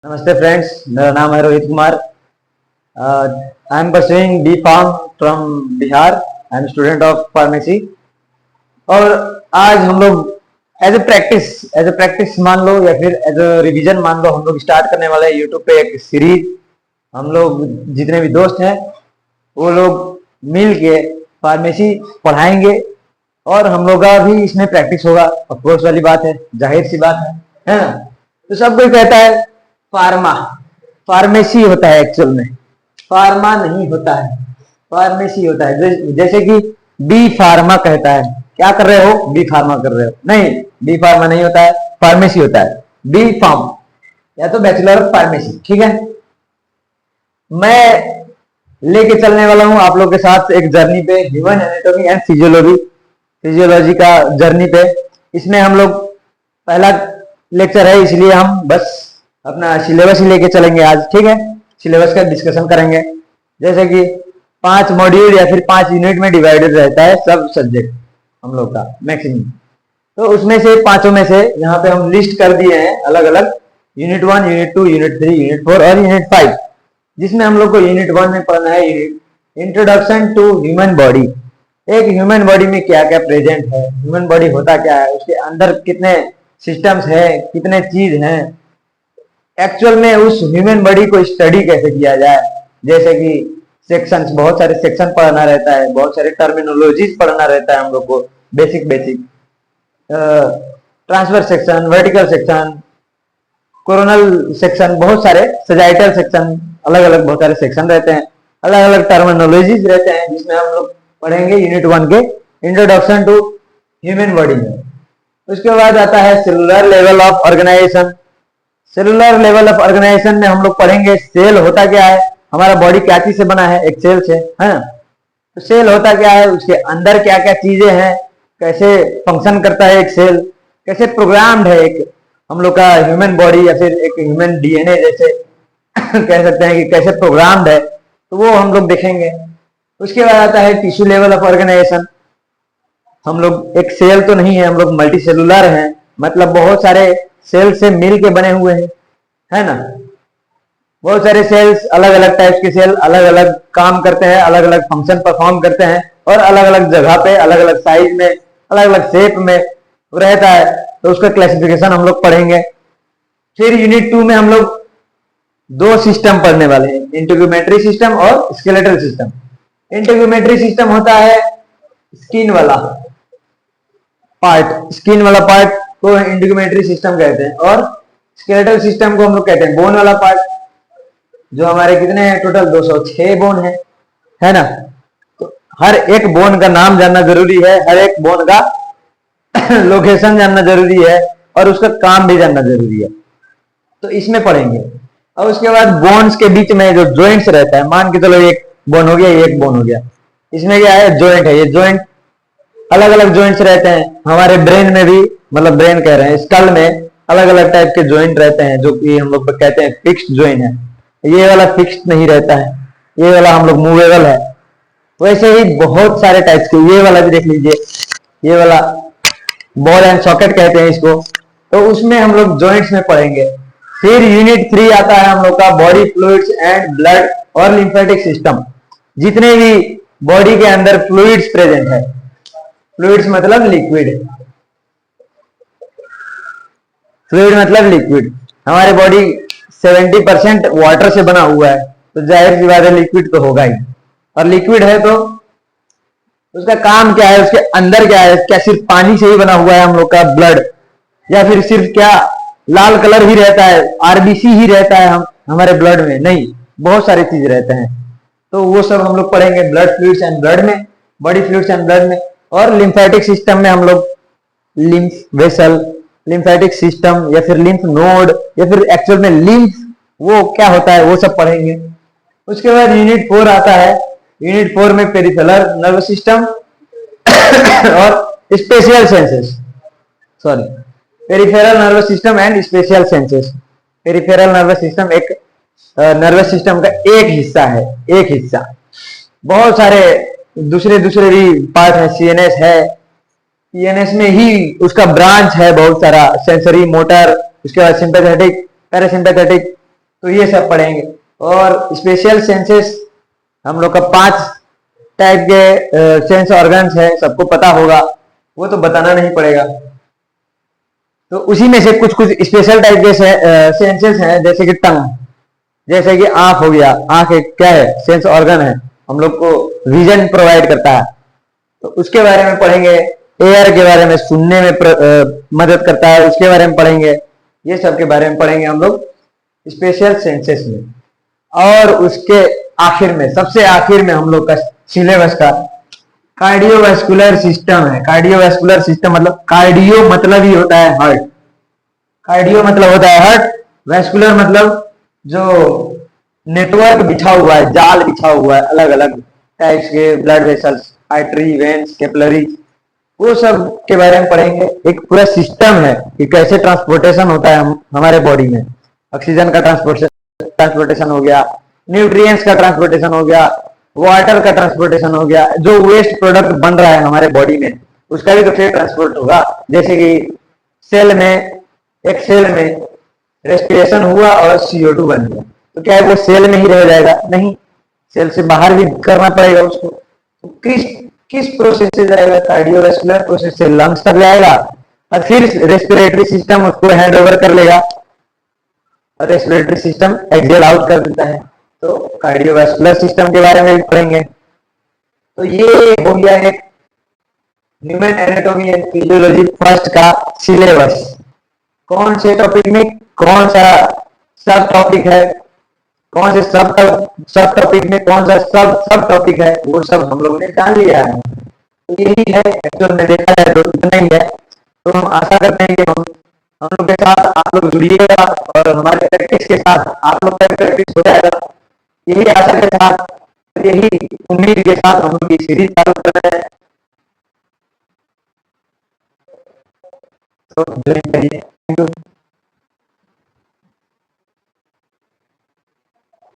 नमस्ते फ्रेंड्स, मेरा नाम है Rohit Kumar. I am pursuing B pharm from Bihar. I am student of pharmacy. और आज हम लोग एज ए प्रैक्टिस मान लो या फिर एज ए रिवीजन मान लो, हम लोग स्टार्ट करने वाले हैं यूट्यूब पे एक सीरीज। हम लोग जितने भी दोस्त हैं वो लोग मिल के फार्मेसी पढ़ाएंगे और हम लोग का भी इसमें प्रैक्टिस होगा। ऑफकोर्स वाली बात है, जाहिर सी बात है ना। तो सब कोई कहता है फार्मा, फार्मेसी होता है, एक्चुअल में फार्मा नहीं होता है, फार्मेसी होता है। जैसे कि बी फार्मा कहता है, क्या कर रहे हो, बी फार्मा कर रहे हो, नहीं, बी फार्मा नहीं होता है, फार्मेसी होता है, बी फार्म या तो बैचलर ऑफ फार्मेसी। ठीक है, मैं लेके चलने वाला हूं आप लोग के साथ एक जर्नी पे, ह्यूमन एनाटॉमी एंड फिजियोलॉजी का जर्नी पे। इसमें हम लोग पहला लेक्चर है, इसलिए हम बस अपना सिलेबस ही लेके चलेंगे आज। ठीक है, सिलेबस का डिस्कशन करेंगे। जैसे कि 5 मॉड्यूल या फिर 5 यूनिट में डिवाइडेड रहता है सब सब्जेक्ट हम लोग का मैक्सिमम। तो उसमें से 5 में से यहाँ पे हम लिस्ट कर दिए हैं अलग अलग, यूनिट 1, यूनिट 2, यूनिट 3, यूनिट 4 और यूनिट 5। जिसमें हम लोग को यूनिट 1 में पढ़ना है इंट्रोडक्शन टू ह्यूमन बॉडी। एक ह्यूमन बॉडी में क्या क्या प्रेजेंट है, ह्यूमन बॉडी होता क्या है, उसके अंदर कितने सिस्टम्स है, कितने चीज हैं, एक्चुअल में उस ह्यूमन बॉडी को स्टडी कैसे किया जाए। जैसे कि सेक्शंस, बहुत सारे सेक्शन पढ़ना रहता है, बहुत सारे टर्मिनोलॉजीज पढ़ना रहता है हम लोग को, basic transfer section, vertical section, coronal section, बहुत सारे सजाइटल सेक्शन, अलग अलग बहुत सारे सेक्शन रहते हैं, अलग अलग टर्मिनोलॉजीज रहते हैं, जिसमें हम लोग पढ़ेंगे यूनिट 1 के इंट्रोडक्शन टू ह्यूमन बॉडी में। उसके बाद आता है cellular level of organisation. Cellular level of organisation में हम लोग पढ़ेंगे सेल होता क्या है, हमारा बॉडी क्या चीज से बना है, एक सेल से, है ना। तो सेल होता क्या है, उसके अंदर क्या क्या चीजें हैं, कैसे फंक्शन करता है एक सेल, कैसे प्रोग्राम्ड है एक हम लोग का ह्यूमन बॉडी, या फिर एक ह्यूमन डीएनए जैसे कह सकते हैं कि कैसे प्रोग्राम्ड है, तो वो हम लोग देखेंगे। उसके बाद आता है टिश्यू लेवल ऑफ ऑर्गेनाइजेशन। हम लोग एक सेल तो नहीं है, हम लोग मल्टी सेलुलर हैं, मतलब बहुत सारे सेल से मिल के बने हुए हैं, है ना। बहुत सारे सेल्स, अलग अलग टाइप के सेल अलग अलग काम करते हैं, अलग अलग फंक्शन परफॉर्म करते हैं और अलग अलग जगह पे, अलग अलग साइज में, अलग अलग शेप में रहता है। तो उसका क्लासिफिकेशन हम लोग पढ़ेंगे। फिर यूनिट 2 में हम लोग 2 सिस्टम पढ़ने वाले हैं, इंटीग्यूमेट्री सिस्टम और स्केलेटल सिस्टम। इंटीग्यूमेट्री सिस्टम होता है स्किन वाला पार्ट, स्किन वाला पार्ट को इंटीग्यूमेट्री सिस्टम कहते हैं, और स्केलेटल सिस्टम को हम लोग कहते हैं बोन वाला पार्ट, जो हमारे कितने हैं टोटल 206 बोन है ना। तो हर एक बोन का नाम जानना जरूरी है, हर एक बोन का लोकेशन जानना जरूरी है और उसका काम भी जानना जरूरी है। तो इसमें पढ़ेंगे। और उसके बाद बोन्स के बीच में जो जॉइंट्स रहता है, मान के चलो एक बोन हो गया, एक बोन हो गया, इसमें क्या है, जॉइंट है। ये जॉइंट अलग अलग जॉइंट्स रहते हैं। हमारे ब्रेन में भी, मतलब ब्रेन कह रहे हैं, स्कल में अलग अलग टाइप के जॉइंट रहते हैं, जो कि हम लोग कहते हैं फिक्स्ड जॉइंट है। ये वाला फिक्स्ड नहीं रहता है, ये वाला हम लोग मूवेबल है। वैसे ही बहुत सारे टाइप्स के, ये वाला भी देख लीजिए, ये वाला बॉल एंड सॉकेट कहते हैं इसको। तो उसमें हम लोग जॉइंट्स में पढ़ेंगे। फिर यूनिट 3 आता है हम लोग का बॉडी फ्लूइड्स एंड ब्लड और लिम्फेटिक सिस्टम। जितने भी बॉडी के अंदर फ्लूइड्स प्रेजेंट है, फ्लूइड्स मतलब लिक्विड, फ्लूइड मतलब लिक्विड। हमारे बॉडी 70% वाटर से बना हुआ है, तो जाहिर सी बात है लिक्विड तो होगा ही। और लिक्विड है तो उसका काम क्या है, उसके अंदर क्या है, क्या सिर्फ पानी से ही बना हुआ है हम लोग का ब्लड, या फिर सिर्फ क्या लाल कलर ही रहता है, आरबीसी ही रहता है हमारे ब्लड में, नहीं, बहुत सारे चीज रहते हैं। तो वो सब हम लोग पढ़ेंगे ब्लड फ्लूइड्स एंड ब्लड में, बॉडी फ्लूइड्स एंड ब्लड में। और लिम्फेटिक सिस्टम में हम लोग लिम्फ वेसल, लिम्फेटिक सिस्टम या फिर लिम्फ नोड या फिर एक्चुअल में लिम्फ वो क्या होता है, वो सब पढ़ेंगे। उसके बाद यूनिट 4 आता है। यूनिट 4 में पेरिफेरल नर्वस सिस्टम और special senses, sorry, peripheral nervous system and special senses. Peripheral nervous system एक नर्वस सिस्टम का एक हिस्सा है, एक हिस्सा। बहुत सारे दूसरे दूसरे भी पार्ट है, सीएनएस है, सीएनएस में ही उसका ब्रांच है बहुत सारा, सेंसरी, मोटर, उसके बाद सिंपैथेटिक, पैरासिम्पैथेटिक, तो ये सब पढ़ेंगे। और स्पेशल सेंसेस हम लोग का 5 टाइप के सेंस ऑर्गन्स है, सबको पता होगा, वो तो बताना नहीं पड़ेगा। तो उसी में से कुछ कुछ स्पेशल टाइप के सेंसेस हैं, जैसे कि टंग, जैसे कि आंख हो गया। आंख एक क्या है, सेंस ऑर्गन है, हम लोग को विजन प्रोवाइड करता है, तो उसके बारे में पढ़ेंगे। एयर के बारे में, सुनने में मदद करता है, उसके बारे में पढ़ेंगे। ये सब के बारे में पढ़ेंगे हम लोग स्पेशल सेंसेस में। और उसके आखिर में, सबसे आखिर में हम लोग का सिलेबस का कार्डियोवैस्कुलर सिस्टम है। कार्डियोवैस्कुलर सिस्टम मतलब, कार्डियो मतलब ही होता है हार्ट, कार्डियो मतलब होता है हार्ट, वैस्कुलर मतलब जो नेटवर्क बिछा हुआ है, जाल बिछा हुआ है अलग अलग टाइप्स के blood vessels, artery, veins, capillary, वो सब के बारे में पढ़ेंगे। एक पूरा सिस्टम है कि कैसे ट्रांसपोर्टेशन होता है हमारे बॉडी में। ऑक्सीजन का ट्रांसपोर्टेशन हो गया, न्यूट्रिएंट्स का ट्रांसपोर्टेशन हो गया, वाटर का ट्रांसपोर्टेशन हो गया, जो वेस्ट प्रोडक्ट बन रहा है हमारे बॉडी में उसका भी तो फिर ट्रांसपोर्ट होगा। जैसे कि सेल में, एक सेल में रेस्पिरेशन हुआ और CO2 बन गया, तो क्या है वो सेल में ही रह जाएगा? नहीं, सेल से बाहर भी करना पड़ेगा उसको। तो किस किस प्रोसेस से जाएगा? कार्डियोवैस्कुलर प्रोसेस से लंग्स तक जाएगा, और फिर रेस्पिरेटरी सिस्टम उसको हैंड ओवर कर लेगा, और रेस्पिरेटरी सिस्टम एक्सेल आउट कर देता है। तो कार्डियोवैस्कुलर सिस्टम के बारे में भी पढ़ेंगे। तो ये हो गया एक human anatomy and physiology first का सिलेबस। कौन से टॉपिक में कौन सा सब टॉपिक है, कौन से सब टॉपिक में कौन सा सब टॉपिक है, वो सब हम लोगों ने जान लिया है। तो यही है, एक्चुअल में देखा जाए तो इतना ही है। तो हम आशा करते हैं कि हम लोग के साथ आप लोग जुड़िएगा, और हमारे प्रैक्टिस के साथ आप लोग का प्रैक्टिस हो जाएगा। यही आशा के साथ, यही उम्मीद के साथ हम लोग की सीरीज चालू कर रहे हैं। तो ज्वाइन करिए।